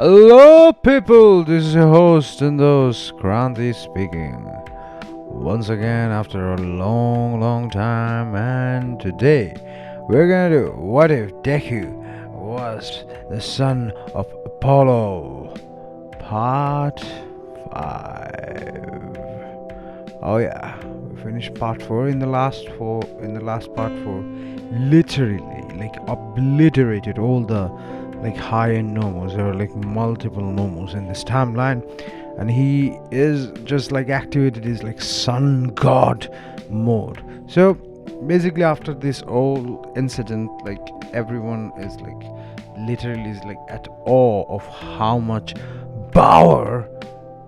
Hello, people. This is your host and those Kranti speaking. Once again, after a long time, and today we're gonna do what if Deku was the son of Apollo, part 5. Oh yeah, we finished part 4 in the last part 4. Literally, like obliterated all the like high-end nomos. There are like multiple nomos in this timeline, and he is just like activated his like sun god mode. So basically, after this whole incident, like everyone is like literally is like at awe of how much power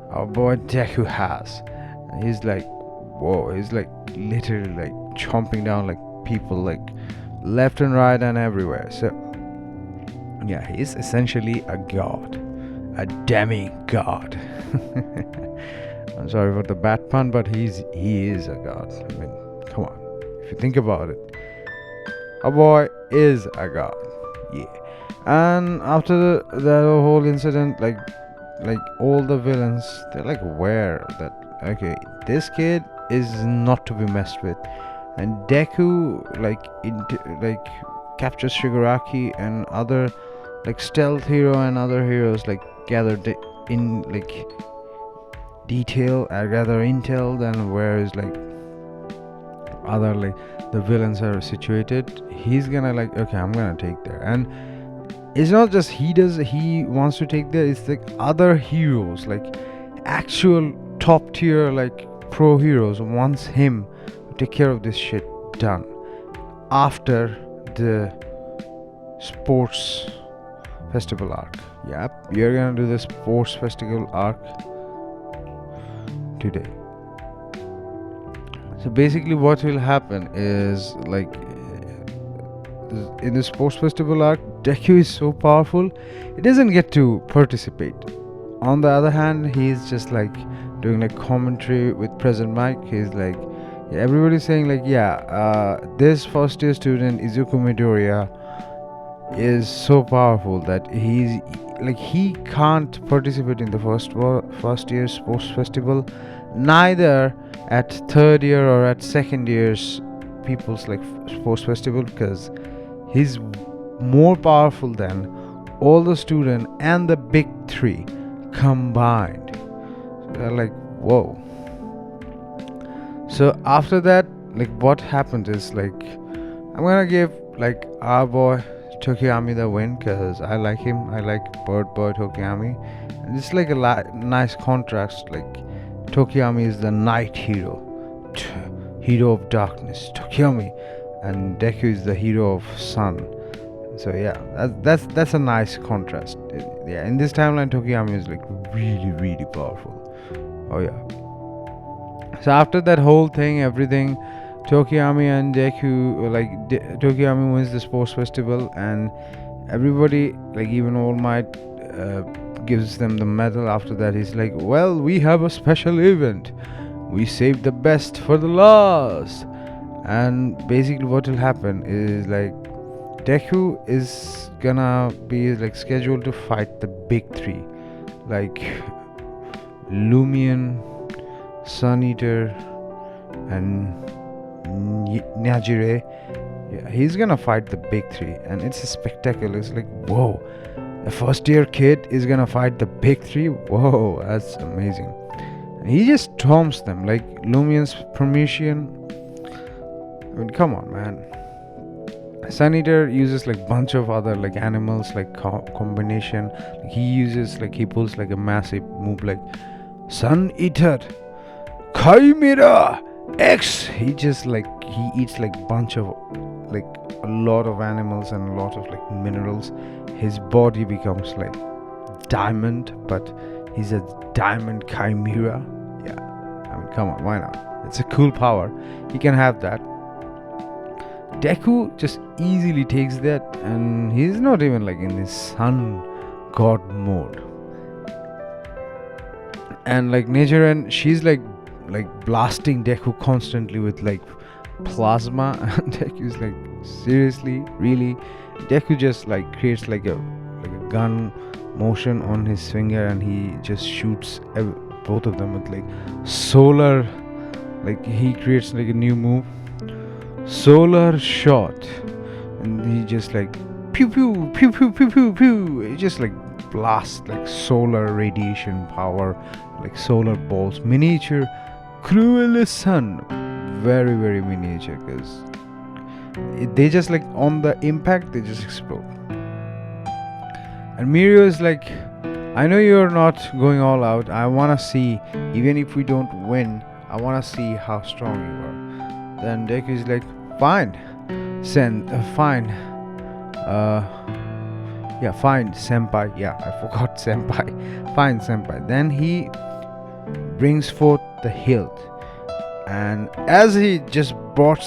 our boy Deku has. And he's like, whoa, he's like literally like chomping down like people like left and right and everywhere. So yeah, he's essentially a god, a demigod. I'm sorry for the bad pun, but he is a god. I mean, come on, if you think about it, a boy is a god. Yeah. And after that whole incident, like all the villains, they're like aware that okay, this kid is not to be messed with, and Deku like captures Shigaraki and other like stealth hero and other heroes like gather in like detail gather intel then where is like other like the villains are situated. He's gonna like okay, I'm gonna take there. And it's not just he wants to take there, it's like other heroes, like actual top tier like pro heroes wants him to take care of this shit done after the sports festival arc. Yep, you're gonna do the sports festival arc today. So basically what will happen is like in the sports festival arc, Deku is so powerful he doesn't get to participate. On the other hand, he's just like doing like commentary with present mic. He's like everybody's saying like this first year student Izuku Midoriya is so powerful that he can't participate in the first year sports festival, neither at third year or at second year's people's like sports festival, because he's more powerful than all the student and the big three combined. So they're like, whoa. So after that, like what happens is like I'm gonna give like our boy Tokiyami the win because I like him. I like Bird Boy Tokiyami, and it's like a nice contrast. Like Tokiyami is the night hero, hero of darkness, Tokiyami, and Deku is the hero of sun. So yeah, that's a nice contrast. Yeah, in this timeline, Tokiyami is like really powerful. Oh yeah. So after that whole thing, everything, Tokiyami and Deku, like Tokiyami wins the sports festival, and everybody, like even All Might, gives them the medal. After that, he's like, well, we have a special event. We saved the best for the last. And basically what will happen is like Deku is gonna be like scheduled to fight the big three, like Lumion, Sun Eater, and Nyajire. Yeah, he's gonna fight the big three, and it's a spectacle. It's like, whoa, a first year kid is gonna fight the big three. Whoa, that's amazing. And he just storms them like Lumion's Promethean. I mean, come on, man. Sun Eater uses like bunch of other like animals like combination. Like, he pulls like a massive move like Sun Eater Chimera X. He just like he eats like bunch of like a lot of animals and a lot of like minerals. His body becomes like diamond, but he's a diamond chimera. Yeah, I mean, come on, why not? It's a cool power. He can have that. Deku just easily takes that, and he's not even like in his sun god mode. And like Nichiren, she's like blasting Deku constantly with like plasma, and Deku's like, seriously, really? Deku just like creates like a gun motion on his finger, and he just shoots both of them with like solar, like he creates like a new move, solar shot, and he just like pew pew pew pew pew pew pew. It just like blasts like solar radiation power, like solar balls, miniature cruel sun, very very miniature, because they just like on the impact they just explode. And Mirio is like, I know you're not going all out. I wanna see, even if we don't win, I wanna see how strong you are. Then Deku is like, fine, fine, fine, senpai. Yeah, I forgot senpai. Fine, senpai. Then he brings forth the hilt, and as he just brought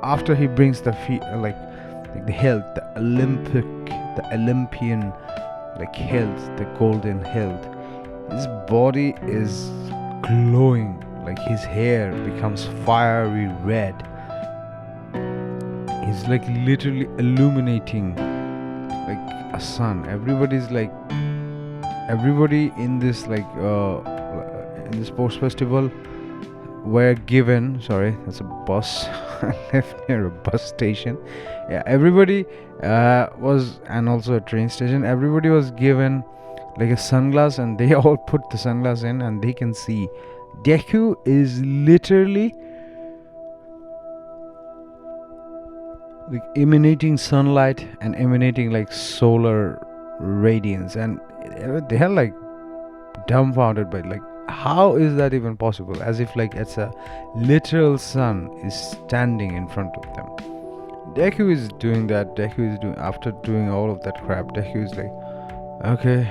after he brings the like the hilt, the Olympian like hilt, the golden hilt, his body is glowing, like his hair becomes fiery red. He's like literally illuminating like a sun. Everybody in this like in the sports festival were given, sorry, that's a bus. I left near a bus station. Yeah, everybody was, and also a train station, everybody was given like a sunglass, and they all put the sunglass in, and they can see Deku is literally like emanating sunlight and emanating like solar radiance, and they are like dumbfounded by like, how is that even possible? As if like it's a literal sun is standing in front of them. Deku is doing that. After doing all of that crap, Deku is like, okay,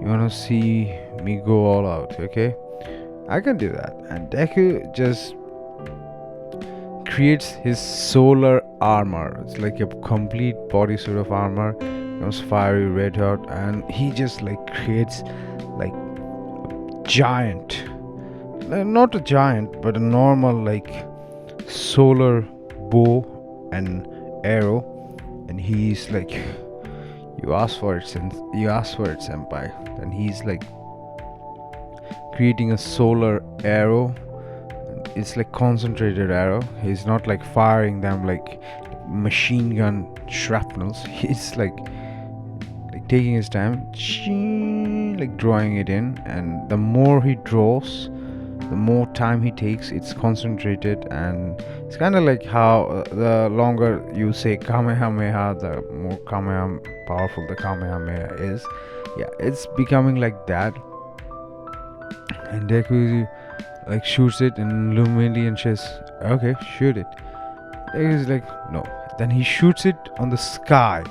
you wanna see me go all out? Okay, I can do that. And Deku just creates his solar armor. It's like a complete bodysuit of armor, becomes fiery red hot, and he just like creates like giant, not a giant, but a normal like solar bow and arrow, and he's like, you asked for it, senpai. And he's like creating a solar arrow. It's like concentrated arrow. He's not like firing them like machine gun shrapnels. He's like taking his time, like drawing it in, and the more he draws, the more time he takes. It's concentrated, and it's kind of like how the longer you say Kamehameha, the more powerful the Kamehameha is. Yeah, it's becoming like that. And Deku like shoots it, and Luminian says, okay, shoot it. Deku's like, no. Then he shoots it on the sky,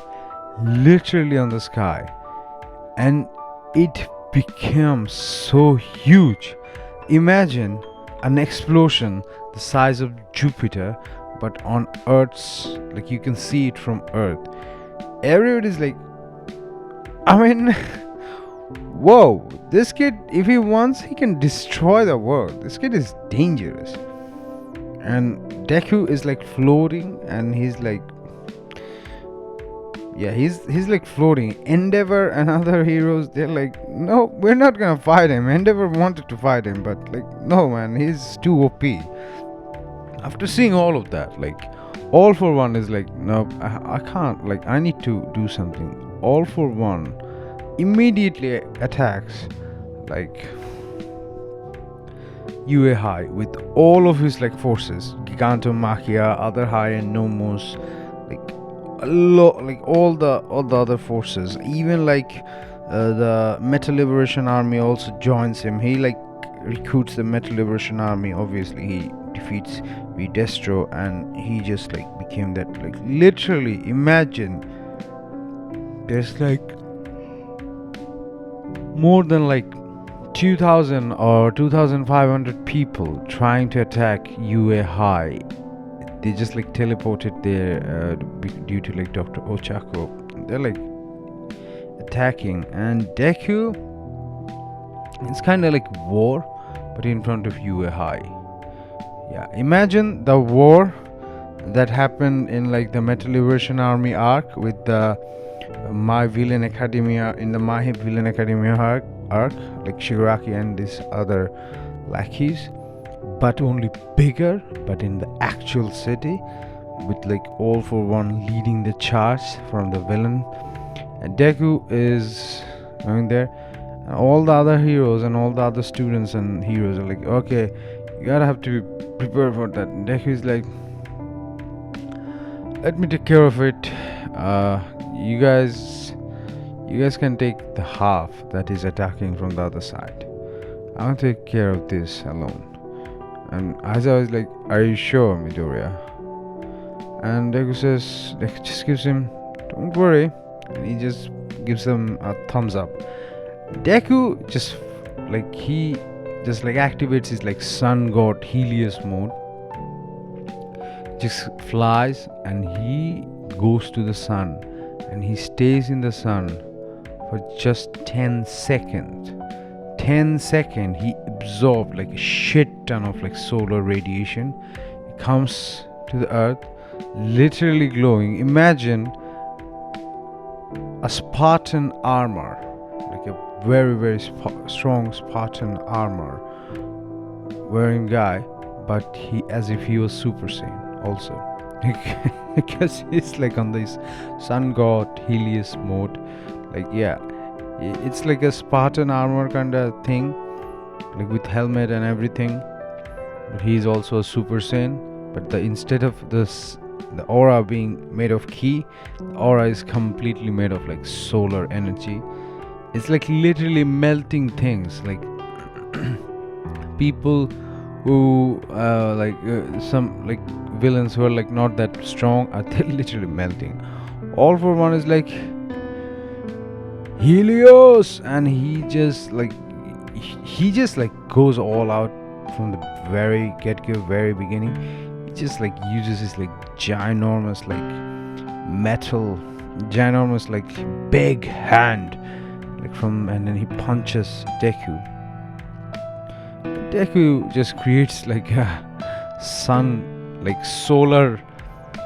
literally on the sky, and it becomes so huge. Imagine an explosion the size of Jupiter, but on Earth's, like you can see it from Earth. Everybody's like, I mean, whoa, this kid, if he wants, he can destroy the world. This kid is dangerous. And Deku is like floating, and he's like, yeah, he's like floating. Endeavor and other heroes, they're like, no, we're not gonna fight him. Endeavor wanted to fight him, but like, no man, he's too OP. After seeing all of that, like, All For One is like, no, I can't, like, I need to do something. All For One immediately attacks like UA High with all of his like forces, Gigantomachia, other high and Nomos, like like all the other forces, even like the Metal Liberation Army also joins him. He like recruits the Metal Liberation Army. Obviously he defeats Destro, and he just like became that, like, literally imagine there's like more than like 2000 or 2500 people trying to attack UA High. They just like teleported there due to like Dr. Ochako. They're like attacking, and Deku, it's kind of like war, but in front of UA High. Yeah, imagine the war that happened in like the Metal Liberation Army arc with the My Villain Academia in the My Villain Academia arc, like Shigaraki and these other lackeys, but only bigger, but in the actual city, with like All for One leading the charge from the villain. And Deku is going there, and all the other heroes and all the other students and heroes are like, okay, you gotta have to be prepared for that. And Deku is like, let me take care of it. You guys can take the half that is attacking from the other side. I'll take care of this alone. And Aiza is like, are you sure, Midoriya? And Deku just gives him, don't worry. And he just gives him a thumbs up. Deku just activates his like sun god Helios mode. Just flies and he goes to the sun, and he stays in the sun for just 10 seconds. 10 seconds he absorbed like a shit ton of like solar radiation. He comes to the earth literally glowing. Imagine a Spartan armor, like a very very strong Spartan armor wearing guy, but he as if he was Super Saiyan also. Because he's like on this sun god Helios mode. Like, yeah, it's like a Spartan armor kind of thing, like with helmet and everything. But he's also a Super Saiyan, but instead of this, the aura being made of ki, the aura is completely made of like solar energy. It's like literally melting things. Like people who some like villains who are like not that strong are literally melting. All for One is like Helios, and he just like goes all out from the very get-go, very beginning. He just like uses his like ginormous like big hand, like and then he punches Deku. Deku just creates like a solar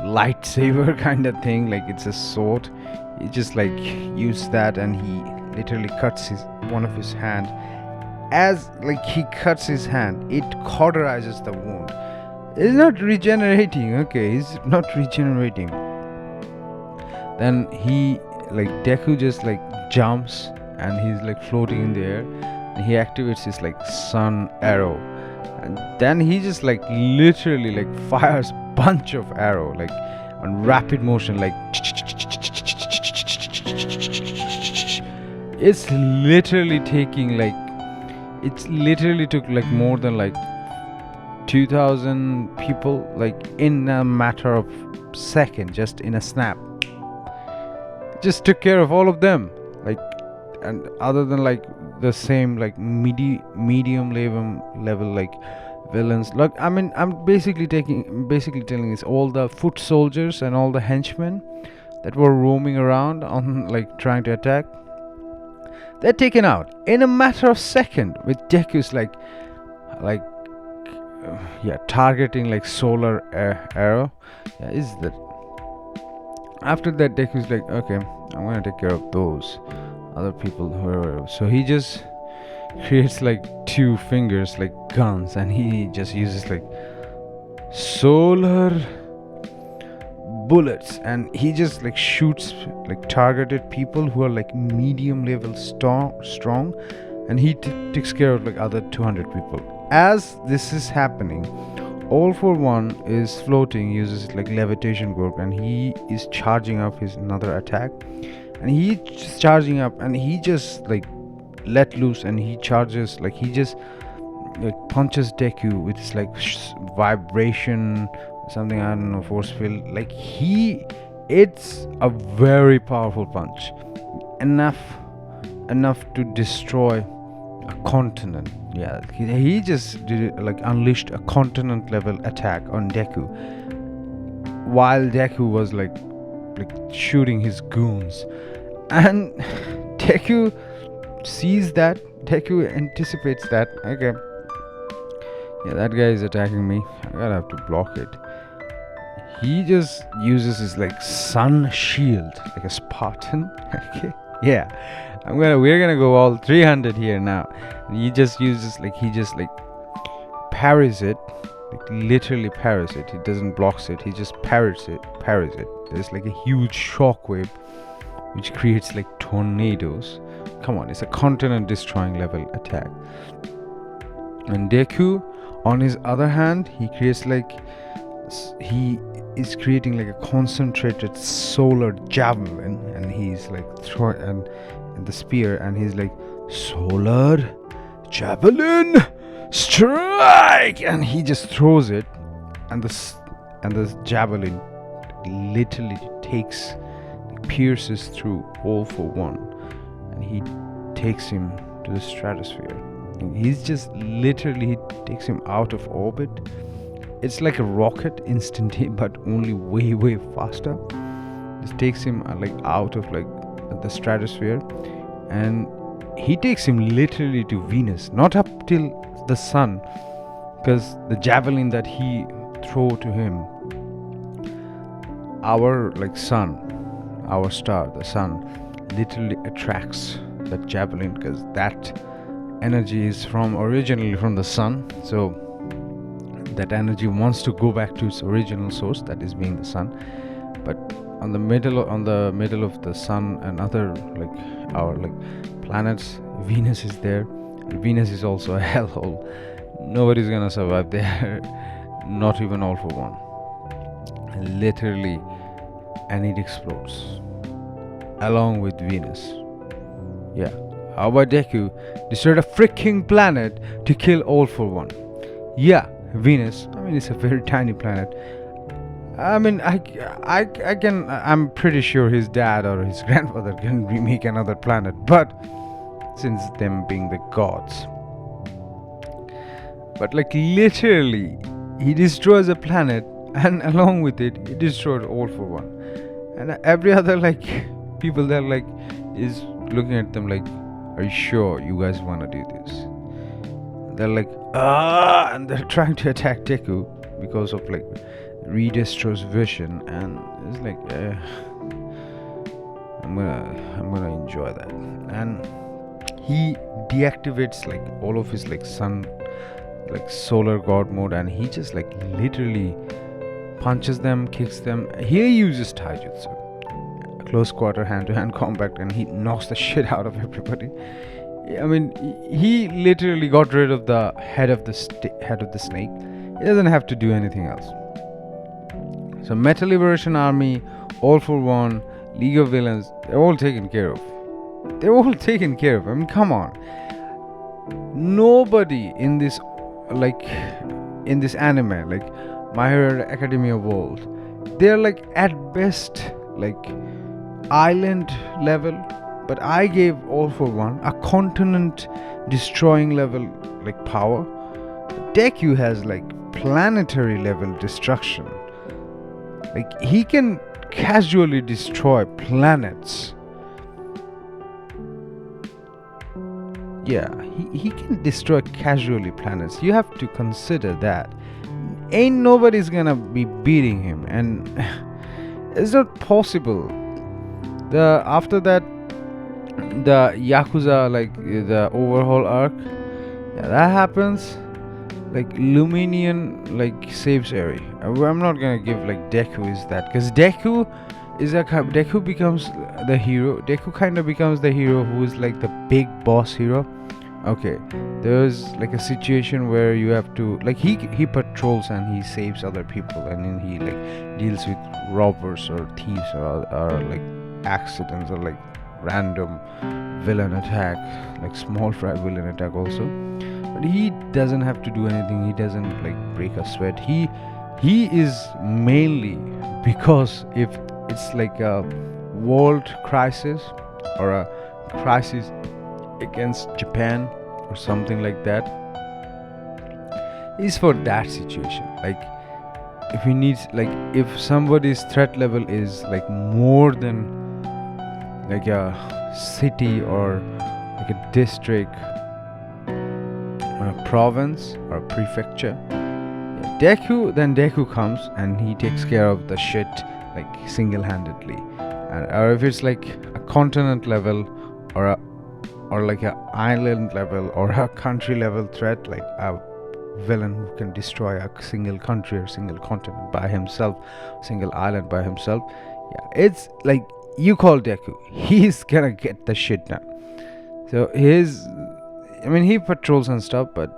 lightsaber kind of thing, like it's a sword. He just like used that, and he literally cuts one of his hand. As like he cuts his hand, it cauterizes the wound. It's not regenerating. Okay, he's not regenerating. Then Deku just like jumps, and he's like floating in the air, and he activates his like sun arrow, and then he just like literally like fires bunch of arrow like on rapid motion, like it's literally took like more than like 2,000 people like in a matter of second, just in a snap. Just took care of all of them, like, and other than like the same like medium level like villains. Like, I mean, I'm basically telling is all the foot soldiers and all the henchmen that were roaming around on like trying to attack, they're taken out in a matter of second with Deku's targeting like solar arrow. Yeah, is that after that Deku's like, okay, I'm gonna take care of those other people who are. So he just creates like two fingers like guns, and he just uses like solar bullets, and he just like shoots like targeted people who are like medium level strong, and he takes care of like other 200 people. As this is happening, All for One is floating, uses like levitation quirk, and he is charging up his another attack, and he's just charging up, and he just like let loose, and he charges like he just like punches Deku with his like vibration something, I don't know, force field. Like it's a very powerful punch, enough to destroy a continent. Yeah, he just like unleashed a continent level attack on Deku, while Deku was like shooting his goons, and Deku sees that. Deku anticipates that. Okay, yeah, that guy is attacking me, I gotta have to block it. he just uses his like sun shield like a Spartan. Okay, yeah, we're gonna go all 300 here now. And he just uses like parries it, like literally parries it. He doesn't blocks it, he just parries it. There's like a huge shockwave which creates like tornadoes. Come on, it's a continent destroying level attack. And Deku, on his other hand, he creates like he is creating like a concentrated solar javelin, and he's like throwing and the spear, and he's like, solar javelin strike, and he just throws it, and the javelin literally pierces through All for One, and he takes him to the stratosphere. He's just literally, he takes him out of orbit. It's like a rocket instantly, but only way faster. Just takes him like out of like the stratosphere, and he takes him literally to Venus, not up till the sun, because the javelin that he throw to him, our like sun, our star, the sun, literally attracts that javelin, because that energy is originally from the sun. So that energy wants to go back to its original source, that is being the sun. But on the middle of the sun and other like our like planets, Venus is there. And Venus is also a hellhole. Nobody's gonna survive there. Not even All for One. Literally, and it explodes along with Venus. Yeah. How about Deku destroyed a freaking planet to kill All for One? Yeah, Venus. I mean, it's a very tiny planet. I mean, I'm pretty sure his dad or his grandfather can remake another planet, but since them being the gods. But like literally, he destroys a planet, and along with it, he destroyed All for One. And every other like people that like is looking at them like, are you sure you guys want to do this? They're like, and they're trying to attack Deku because of like Redestro's vision, and it's like, I'm gonna enjoy that. And he deactivates like all of his like sun, like solar god mode, and he just like literally punches them, kicks them. He uses taijutsu, close quarter hand-to-hand combat, and he knocks the shit out of everybody. I mean, he literally got rid of the head of the snake. He doesn't have to do anything else. So Metal Liberation Army, All for One, League of Villains, they're all taken care of. I mean, come on. Nobody in this anime, like My Hero Academia world, they're like at best like island level, but I gave All for One a continent destroying level like power. Deku has like planetary level destruction. Like he can casually destroy planets. Yeah, he can destroy casually planets. You have to consider that. Ain't nobody's gonna be beating him, and it's not possible. After that, the Yakuza, like the overhaul arc, yeah, that happens. Like Luminian like saves Eri. I'm not gonna give like Deku is that, because Deku becomes the hero. Deku kind of becomes the hero who is like the big boss hero. Okay, there's like a situation where you have to like he patrols and he saves other people, and then he like deals with robbers or thieves or like accidents or like random villain attack, like small fry villain attack also. But he doesn't have to do anything. He doesn't like break a sweat. He is mainly, because if it's like a world crisis or a crisis against Japan or something like that, is for that situation. Like if he needs, like if somebody's threat level is like more than like a city or like a district or a province or a prefecture, Deku comes and he takes care of the shit like single-handedly, and or if it's like a continent level or like a island level or a country level threat, like a villain who can destroy a single country or single continent by himself, single island by himself. Yeah, it's like you call Deku, he's gonna get the shit done. So he patrols and stuff, but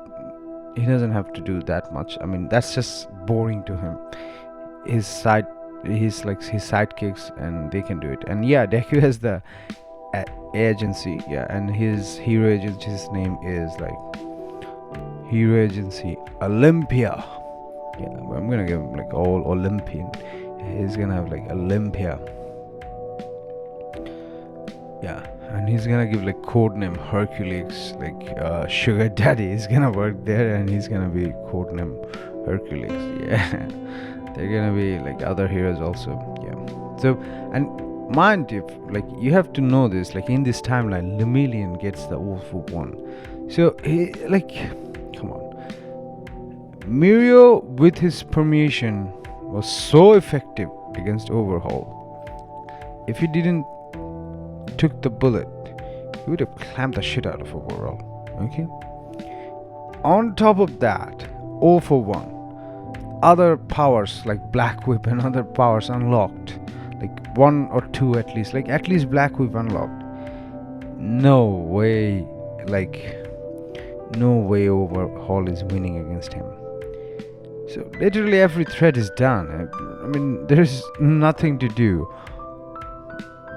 he doesn't have to do that much. I mean, that's just boring to him. His sidekicks, and they can do it. And yeah, Deku has the agency. Yeah, and his hero agency's name is like Hero Agency Olympia. Yeah, I'm gonna give him like all Olympian. He's gonna have like Olympia. Yeah, and he's gonna give like codename Hercules, like Sugar Daddy is gonna work there, and he's gonna be codename Hercules. Yeah, they're gonna be like other heroes also. Yeah. So, and mind if like you have to know this, like in this timeline, Lemillion gets the All for One. So he like, come on, Mirio with his permeation was so effective against Overhaul. If he didn't took the bullet, he would have clamped the shit out of Overhaul. Okay. On top of that, 0 for 1. Other powers like Black Whip and other powers unlocked. Like 1 or 2 at least. Like at least Black Whip unlocked. No way Overhaul is winning against him. So literally every threat is done. I mean, there's nothing to do.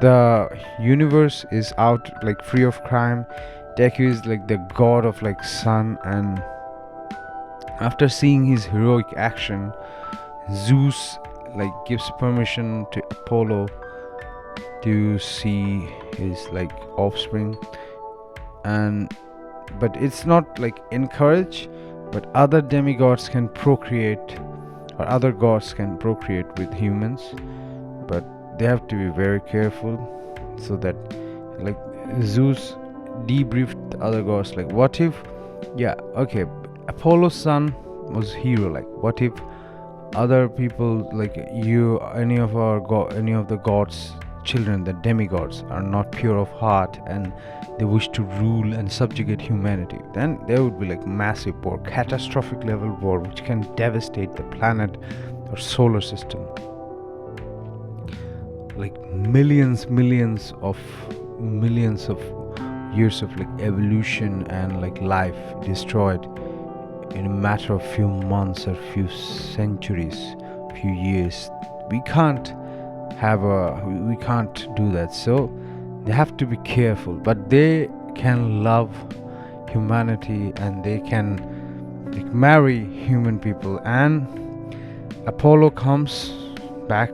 The universe is out, like free of crime. Deku is like the god of like sun, and after seeing his heroic action, Zeus like gives permission to Apollo to see his like offspring, but it's not like encouraged, but other demigods can procreate, or other gods can procreate with humans, but they have to be very careful, so that like Zeus debriefed the other gods, like what if, yeah, okay, Apollo's son was hero, like what if other people like any of the gods children, the demigods, are not pure of heart and they wish to rule and subjugate humanity, then there would be like massive war, catastrophic level war, which can devastate the planet or solar system. Like millions of years of like evolution and like life destroyed in a matter of few months or few centuries, few years. We can't do that. So they have to be careful, but they can love humanity and they can like marry human people. And Apollo comes back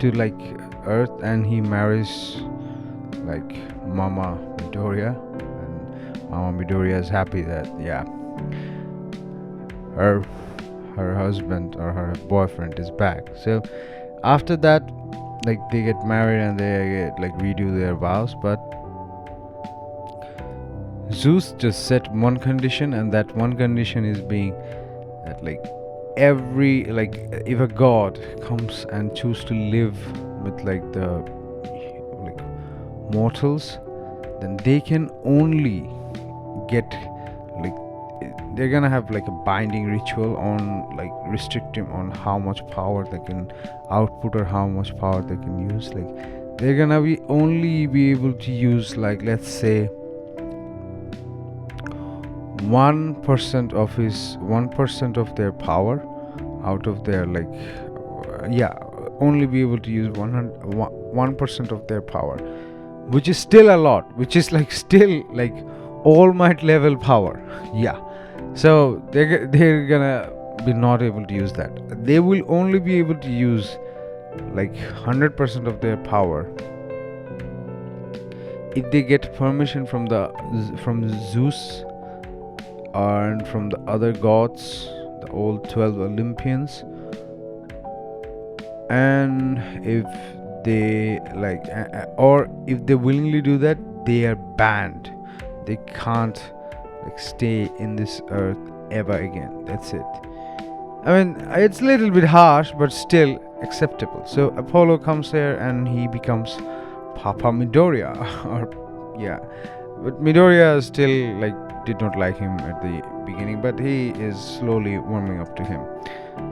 to like Earth and he marries like Mama Midoriya, and Mama Midoriya is happy that her husband or her boyfriend is back. So after that, like they get married and they get, like redo their vows, but Zeus just set one condition, and that one condition is being that like if a god comes and choose to live with like the like mortals, then they can only get like, they're gonna have like a binding ritual on like restrict him on how much power they can output or how much power they can use. Like they're gonna only be able to use, like, let's say 1% of their power out of their only be able to use 1% of their power, which is still a lot, which is like still like all might level power. So they're gonna be not able to use that. They will only be able to use like 100% of their power if they get permission from Zeus and from the other gods, the old 12 Olympians. And if they or if they willingly do that, they are banned. They can't like stay in this earth ever again. That's it. I mean, it's a little bit harsh, but still acceptable. So Apollo comes here and he becomes Papa Midoriya, or yeah, but Midoriya still like did not like him at the beginning, but he is slowly warming up to him.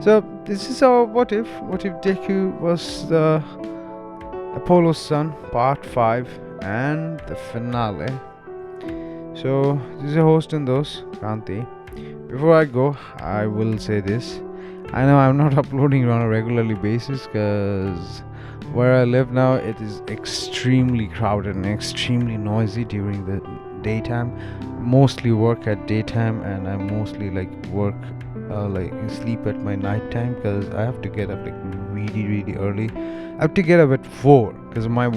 So this is our what if? What if Deku was the Apollo's son, part 5, and the finale. So this is a host in those, Kranti. Before I go, I will say this. I know I'm not uploading on a regularly basis because where I live now, it is extremely crowded and extremely noisy during the daytime. Mostly work at daytime, and I mostly like work like sleep at my nighttime because I have to get up like really early. I have to get up at 4 because my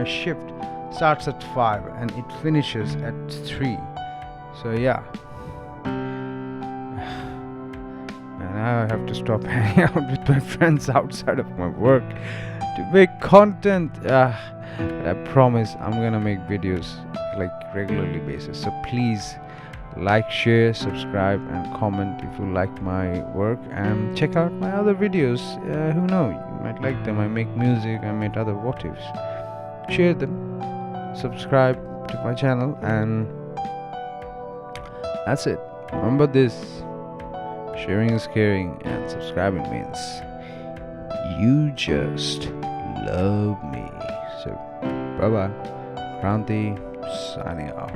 shift starts at 5 and it finishes at 3. So yeah. And I have to stop hanging out with my friends outside of my work to make content. I promise I'm gonna make videos like regularly basis. So please like, share, subscribe, and comment if you like my work, and check out my other videos. Who knows, you might like them. I make music, I make other what ifs. Share them, subscribe to my channel, and that's it. Remember this: sharing is caring, and subscribing means you just love me. So bye bye. Kranti signing off.